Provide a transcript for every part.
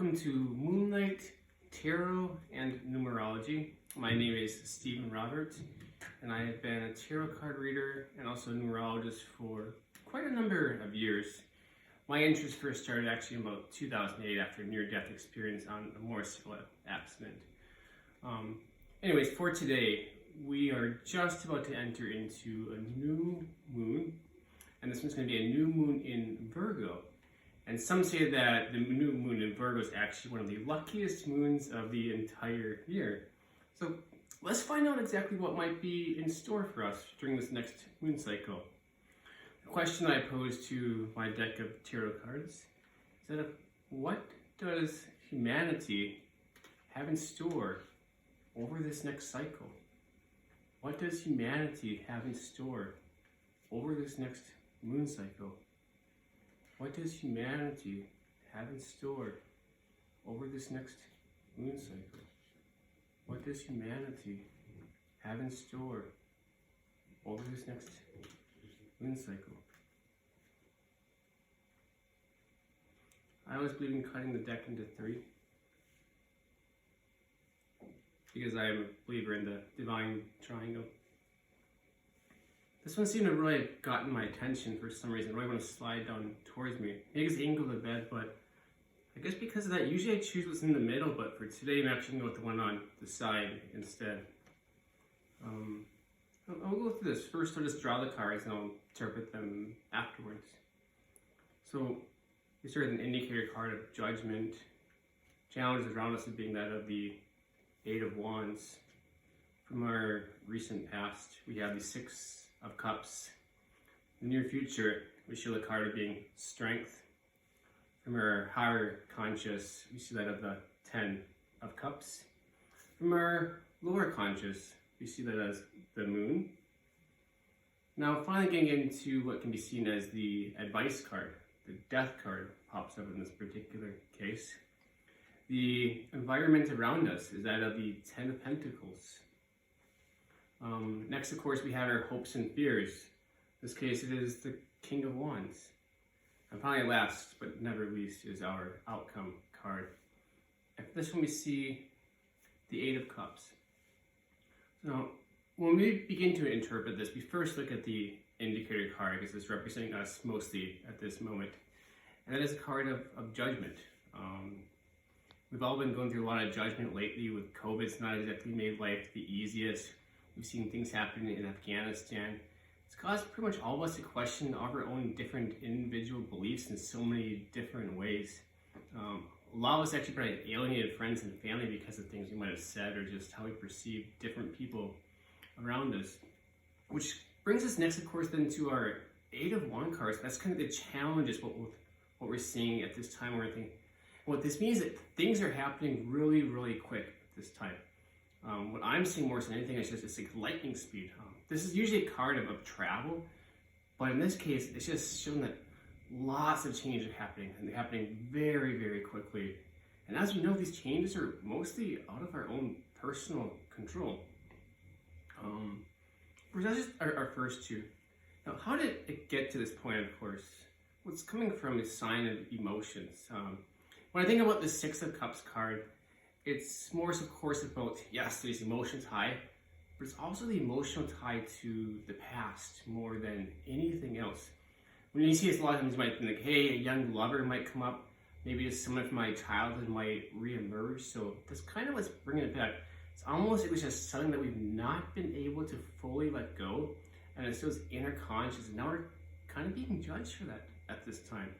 welcome to Moonlight Tarot and Numerology. My name is Stephen Roberts, and I have been a tarot card reader and also a numerologist for quite a number of years. My interest first started actually in about 2008 after a near-death experience on a motorcycle accident. Anyways, for today, we are just about to enter into a new moon, and this one's going to be a new moon in Virgo. And some say that the new moon in Virgo is actually one of the luckiest moons of the entire year. So let's find out exactly what might be in store for us during this next moon cycle. The question I pose to my deck of tarot cards is that what does humanity have in store over this next cycle? What does humanity have in store over this next moon cycle? What does humanity have in store over this next moon cycle? What does humanity have in store over this next moon cycle? I always believe in cutting the deck into three because I am a believer in the divine triangle. This one seemed to really have gotten my attention for some reason. I really want to slide down towards me. Maybe it's the angle of the bed, but I guess because of that, usually I choose what's in the middle, but for today I'm actually going to go with the one on the side instead. I'll go through this. First I'll just draw the cards and I'll interpret them afterwards. So we start with an indicator card of judgment. Challenges around us being that of the Eight of Wands. From our recent past, we have the Six of Cups. In the near future, we show the card of being strength. From our higher conscious, we see that of the Ten of Cups. From our lower conscious, we see that as the Moon. Now, finally getting into what can be seen as the advice card. The Death card pops up in this particular case. The environment around us is that of the Ten of Pentacles. Next, of course, we have our hopes and fears. In this case, it is the King of Wands. And finally, last but never least, is our outcome card. And for this one, we see the Eight of Cups. Now, when we begin to interpret this, we first look at the indicator card because it's representing us mostly at this moment. And that is a card of judgment. We've all been going through a lot of judgment lately with COVID. It's not exactly made life the easiest. We've seen things happen in Afghanistan. It's caused pretty much all of us to question our own different individual beliefs in so many different ways. A lot of us actually probably alienated friends and family because of things we might have said or just how we perceive different people around us. Which brings us next, of course, then to our Eight of Wands cards. That's kind of the challenges, what we're seeing at this time. What this means is that things are happening really, really quick at this time. What I'm seeing more than anything is just it's like lightning speed. This is usually a card of travel, but in this case, it's just showing that lots of changes are happening, and they're happening very, very quickly. And as we know, these changes are mostly out of our own personal control. That's just our first two. Now, how did it get to this point, of course? What's coming from is sign of emotions. When I think about the Six of Cups card, it's more, of course, about, yes, there's emotions high, but it's also the emotional tie to the past more than anything else. When you see this, a lot of times you might think, like, hey, a young lover might come up, maybe it's someone from my childhood might reemerge, so that's kind of what's bringing it back. It's almost, it was just something that we've not been able to fully let go, and it's those inner conscious, and now we're kind of being judged for that at this time.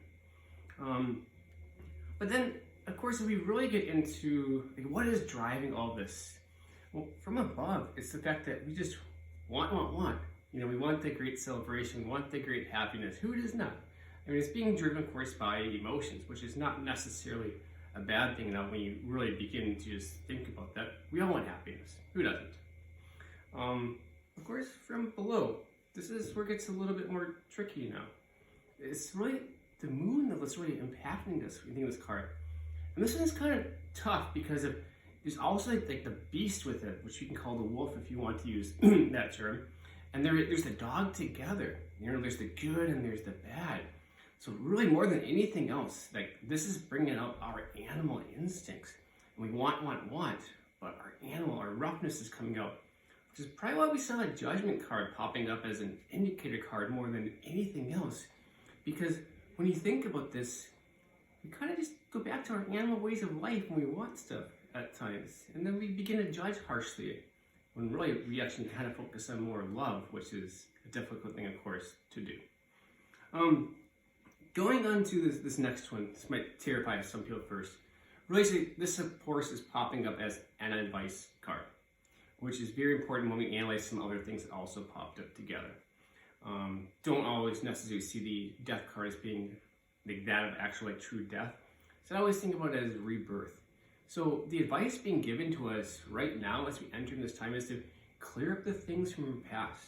But then, of course, if we really get into like, what is driving all this, well, from above, it's the fact that we just want. You know, we want the great celebration, we want the great happiness. Who does not? I mean, it's being driven, of course, by emotions, which is not necessarily a bad thing now when you really begin to just think about that. We all want happiness. Who doesn't? Of course, from below, this is where it gets a little bit more tricky now. It's really the moon that's really impacting this, when you think of this card. And this one is kind of tough because there's also like the beast with it, which you can call the wolf if you want to use that term. And there's the dog together. You know, there's the good and there's the bad. So really more than anything else, like this is bringing out our animal instincts. And we want, but our roughness is coming out, which is probably why we saw a judgment card popping up as an indicator card more than anything else. Because when you think about this, we kind of just go back to our animal ways of life when we want stuff at times. And then we begin to judge harshly, when really we actually kind of focus on more love, which is a difficult thing, of course, to do. Going on to this next one, this might terrify some people first. Really, this of course is popping up as an advice card, which is very important when we analyze some other things that also popped up together. Don't always necessarily see the death card as being like that of actual like true death. So I always think about it as rebirth. So the advice being given to us right now as we enter in this time is to clear up the things from our past.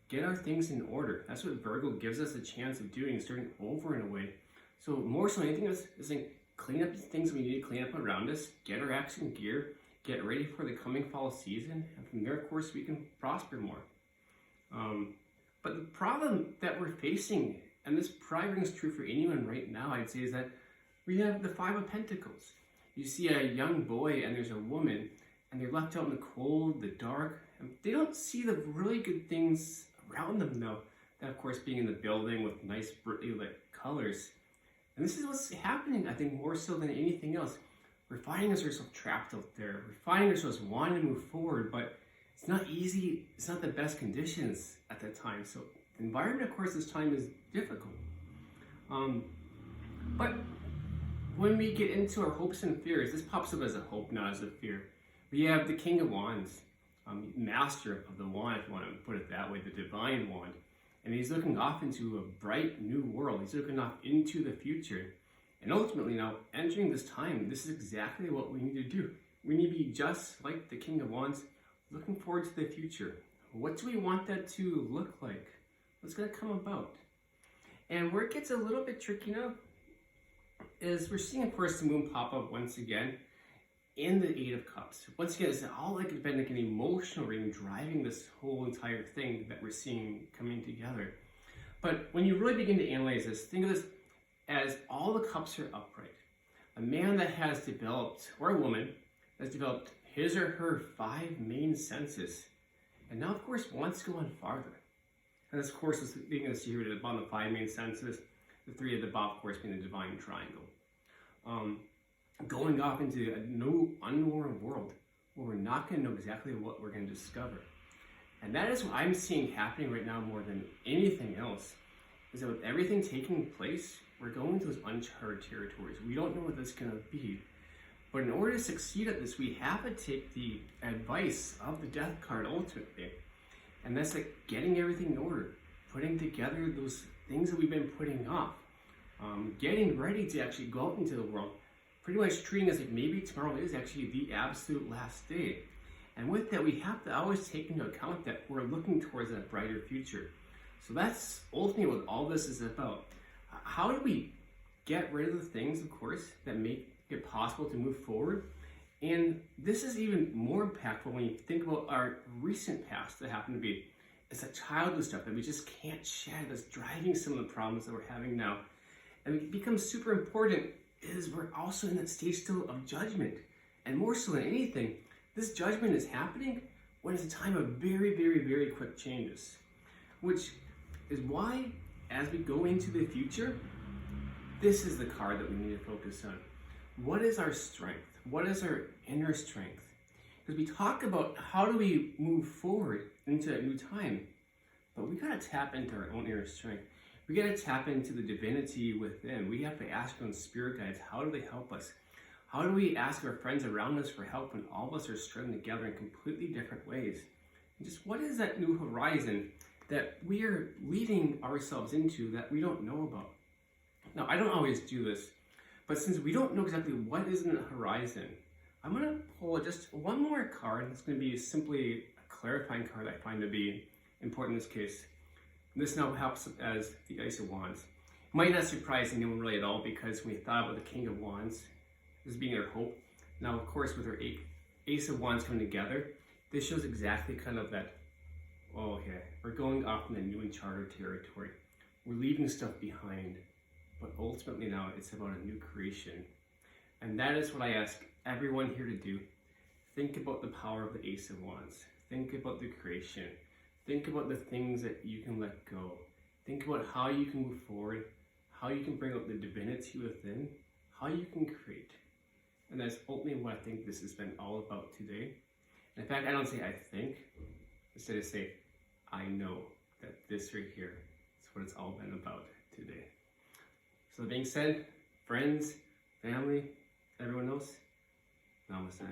Get our things in order. That's what Virgo gives us a chance of doing, starting over in a way. So more so than anything else, is like clean up the things we need to clean up around us, get our acts in gear, get ready for the coming fall season, and from there, of course, we can prosper more. But the problem that we're facing, and this probably rings true for anyone right now, I'd say, is that we have the Five of Pentacles. You see a young boy and there's a woman, and they're left out in the cold, the dark, and they don't see the really good things around them though. That of course being in the building with nice brightly lit colors. And this is what's happening, I think, more so than anything else. We're finding ourselves trapped out there. We're finding ourselves wanting to move forward, but it's not easy. It's not the best conditions at that time. So the environment, of course, this time is difficult. But when we get into our hopes and fears, this pops up as a hope, not as a fear. We have the King of Wands, master of the wand, if you want to put it that way, the divine wand. And he's looking off into a bright new world. He's looking off into the future. And ultimately now, entering this time, this is exactly what we need to do. We need to be just like the King of Wands, looking forward to the future. What do we want that to look like? What's going to come about? And where it gets a little bit tricky now is we're seeing, of course, the moon pop up once again in the Eight of Cups. Once again, it's all like been like an emotional reading driving this whole entire thing that we're seeing coming together. But when you really begin to analyze this, think of this as all the cups are upright. A man that has developed, or a woman, has developed his or her five main senses, and now, of course, wants to go on farther. And this, of course, is being able to see here about the five main senses, the three at the bottom, of course, being the divine triangle. Going off into a new, unknown world where we're not going to know exactly what we're going to discover. And that is what I'm seeing happening right now more than anything else, is that with everything taking place, we're going to those uncharted territories. We don't know what this is going to be. But in order to succeed at this, we have to take the advice of the death card ultimately. And that's like getting everything in order, putting together those things that we've been putting off, getting ready to actually go out into the world, pretty much treating as like maybe tomorrow is actually the absolute last day. And with that, we have to always take into account that we're looking towards that brighter future. So that's ultimately what all this is about. How do we get rid of the things, of course, that make it possible to move forward? And this is even more impactful when you think about our recent past that happened to be. It's that childhood stuff that we just can't shed that's driving some of the problems that we're having now. And it becomes super important is we're also in that stage still of judgment. And more so than anything, this judgment is happening when it's a time of very, very, very quick changes. Which is why, as we go into the future, this is the card that we need to focus on. What is our strength? What is our inner strength? Because we talk about how do we move forward into a new time, but we gotta tap into our own inner strength. We gotta tap into the divinity within. We have to ask our own spirit guides, how do they help us? How do we ask our friends around us for help when all of us are struggling together in completely different ways? And just what is that new horizon that we are leading ourselves into that we don't know about? Now, I don't always do this, but since we don't know exactly what is in the horizon, I'm going to pull just one more card. It's going to be simply a clarifying card I find to be important in this case. This now helps as the Ace of Wands. It might not surprise anyone really at all, because when we thought about the King of Wands as being our hope, now of course with our Ace of Wands coming together, this shows exactly kind of that, oh okay, we're going off in a new uncharted territory. We're leaving stuff behind. but ultimately now it's about a new creation. And that is what I ask everyone here to do. Think about the power of the Ace of Wands. Think about the creation. Think about the things that you can let go. Think about how you can move forward, how you can bring out the divinity within, how you can create. And that's ultimately what I think this has been all about today. In fact, I don't say I think, instead I say I know that this right here is what it's all been about today. So that being said, friends, family, everyone else, namaste.